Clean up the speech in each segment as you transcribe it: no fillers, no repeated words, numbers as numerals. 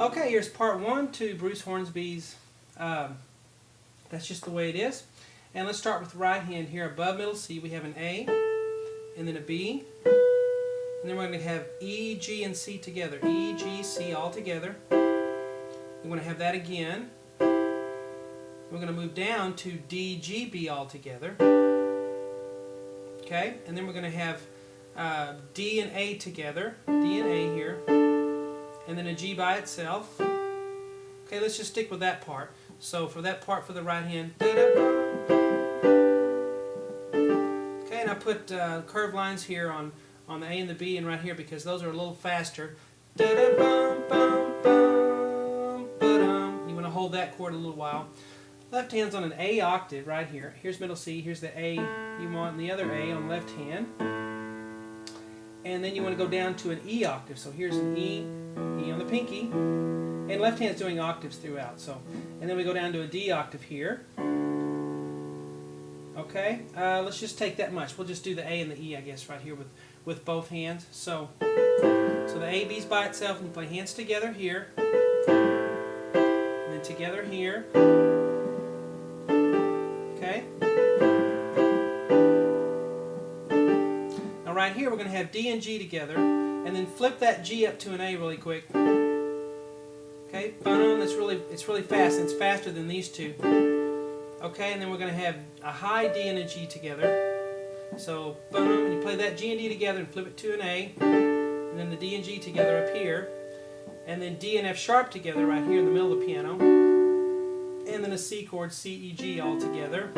Okay, here's part one to Bruce Hornsby's That's Just the Way It Is. And let's start with the right hand here. Above middle C, we have an A, and then a B, and then we're going to have E, G, and C together. E, G, C all together. We're going to have that again. We're going to move down to D, G, B all together. Okay, and then we're going to have D and A together. D and A here. And then a G by itself. Okay, let's just stick with that part. So for that part for the right hand, okay, and I put curved lines here on the A and the B and right here because those are a little faster. You want to hold that chord a little while. Left hand's on an A octave right here. Here's middle C, here's the A you want, and the other A on the left hand. And then you want to go down to an E octave. So here's an E on the pinky, and left hand's doing octaves throughout. So, and then we go down to a D octave here. Okay, let's just take that much. We'll just do the A and the E, I guess, right here with both hands. So the A, B's by itself, and you play hands together here, and then together here. Okay. Now right here we're going to have D and G together, and then flip that G up to an A really quick. Okay, it's really fast, and it's faster than these two. Okay, and then we're going to have a high D and a G together. So and you play that G and D together and flip it to an A, and then the D and G together up here, and then D and F sharp together right here in the middle of the piano, and then a C chord, C, E, G all together.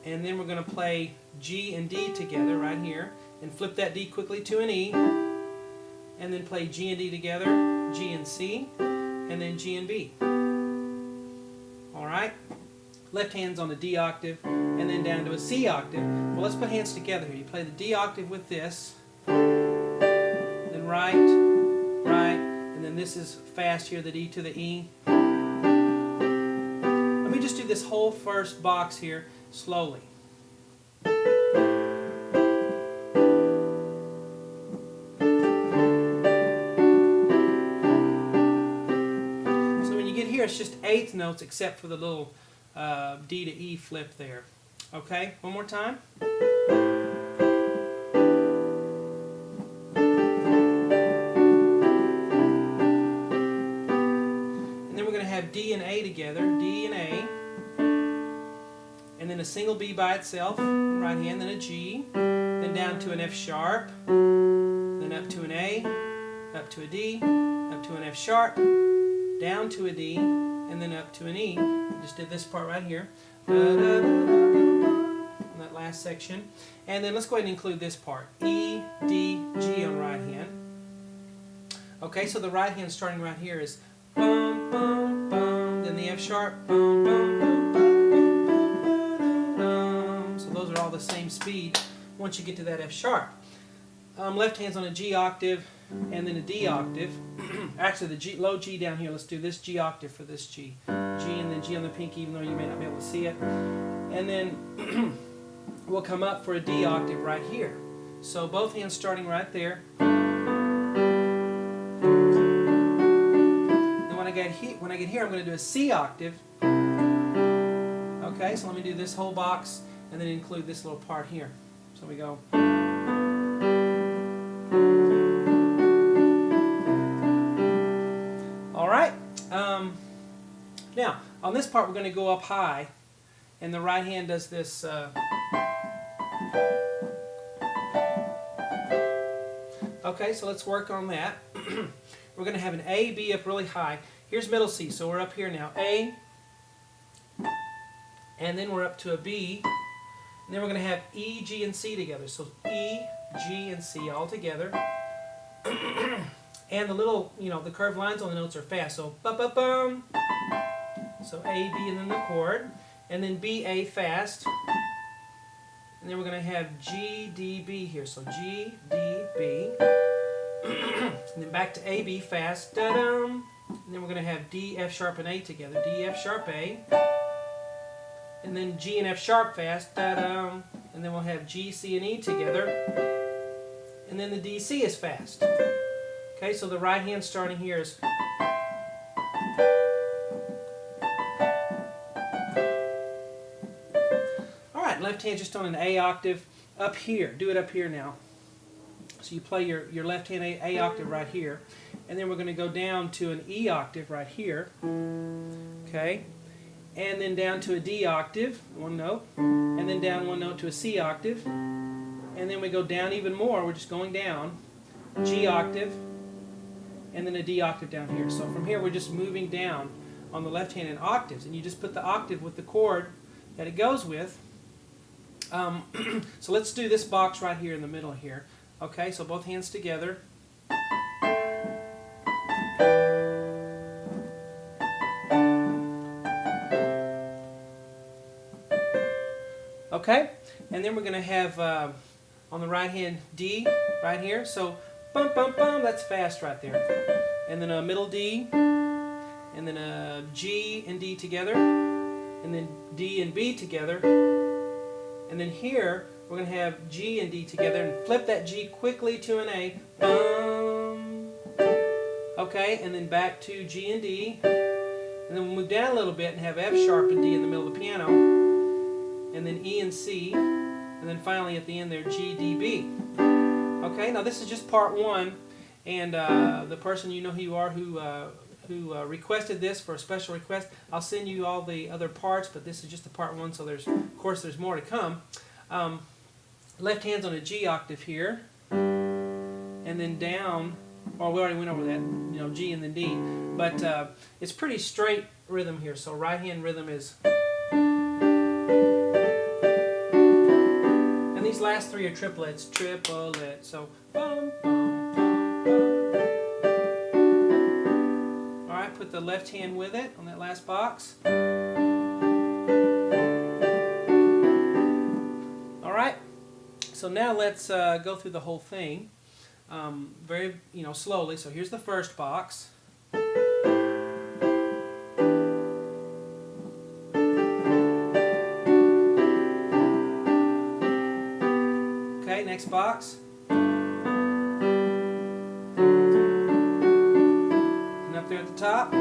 And then we're going to play G and D together right here, and flip that D quickly to an E, and then play G and D together, G and C, and then G and B. Alright? Left hand's on a D octave, and then down to a C octave. Well, let's put hands together here. You play the D octave with this, then right, and then this is fast here, the D to the E. Let me just do this whole first box here slowly. It's just eighth notes except for the little D to E flip there. Okay, one more time. And then we're going to have D and A together, D and A, and then a single B by itself, right hand, then a G, then down to an F sharp, then up to an A, up to a D, up to an F sharp, down to a D, and then up to an E. Just did this part right here. That last section. And then let's go ahead and include this part. E, D, G on right hand. Okay, so the right hand starting right here is bum, bum, bum, then the F sharp, bum, bum, bum, bum, bum, bum, bum. So those are all the same speed once you get to that F sharp. Left hand's on a G octave, and then a D octave. Actually, the low G down here, let's do this G octave for this G. G and then G on the pinky, even though you may not be able to see it. And then we'll come up for a D octave right here. So both hands starting right there. Then when I get here, I'm going to do a C octave. Okay, so let me do this whole box and then include this little part here. So we go. Now, on this part we're going to go up high, and the right hand does this. Okay, so let's work on that. We're going to have an A, B up really high. Here's middle C, so we're up here now. A, and then we're up to a B, and then we're going to have E, G, and C together. So E, G, and C all together. And the little, the curved lines on the notes are fast. So ba-ba-bum. So A, B, and then the chord. And then B, A fast. And then we're going to have G, D, B here. So G, D, B. And then back to A, B fast. Da-dum. And then we're going to have D, F sharp, and A together. D, F sharp, A. and then G and F sharp fast, da-dum, and then we'll have G, C, and E together, and then the D, C is fast. Okay, so the right hand starting here is. Alright, left hand just on an A octave up here. Do it up here now. So you play your left hand A octave right here, and then we're going to go down to an E octave right here, okay, and then down to a D octave, one note, and then down one note to a C octave, and then we go down even more, we're just going down, G octave, and then a D octave down here. So from here we're just moving down on the left hand in octaves, and you just put the octave with the chord that it goes with. So let's do this box right here in the middle here. Okay, so both hands together. Okay, and then we're going to have on the right hand D right here. So bum bum bum, that's fast right there. And then a middle D, and then a G and D together, and then D and B together. And then here we're going to have G and D together and flip that G quickly to an A. Bum. Okay, and then back to G and D. And then we'll move down a little bit and have F sharp and D in the middle of the piano. And then E and C. And then finally at the end there, G, D, B. Okay, now this is just part one. And the person, you know who you are, who requested this for a special request, I'll send you all the other parts, but this is just the part one, so of course there's more to come. Left hand's on a G octave here, and then down, well, we already went over that, you know, G and then D, but it's pretty straight rhythm here. So right hand rhythm is, and these last three are triplets, triplet, so bum, bum, bum, bum. Alright, put the left hand with it on that last box. Alright, so now let's go through the whole thing very, slowly. So here's the first box. Okay, next box. And up there at the top.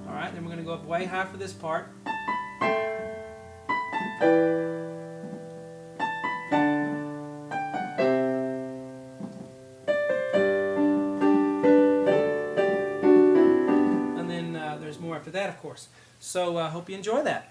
Alright, then we're going to go up way high for this part. And then there's more after that, of course. So I hope you enjoy that.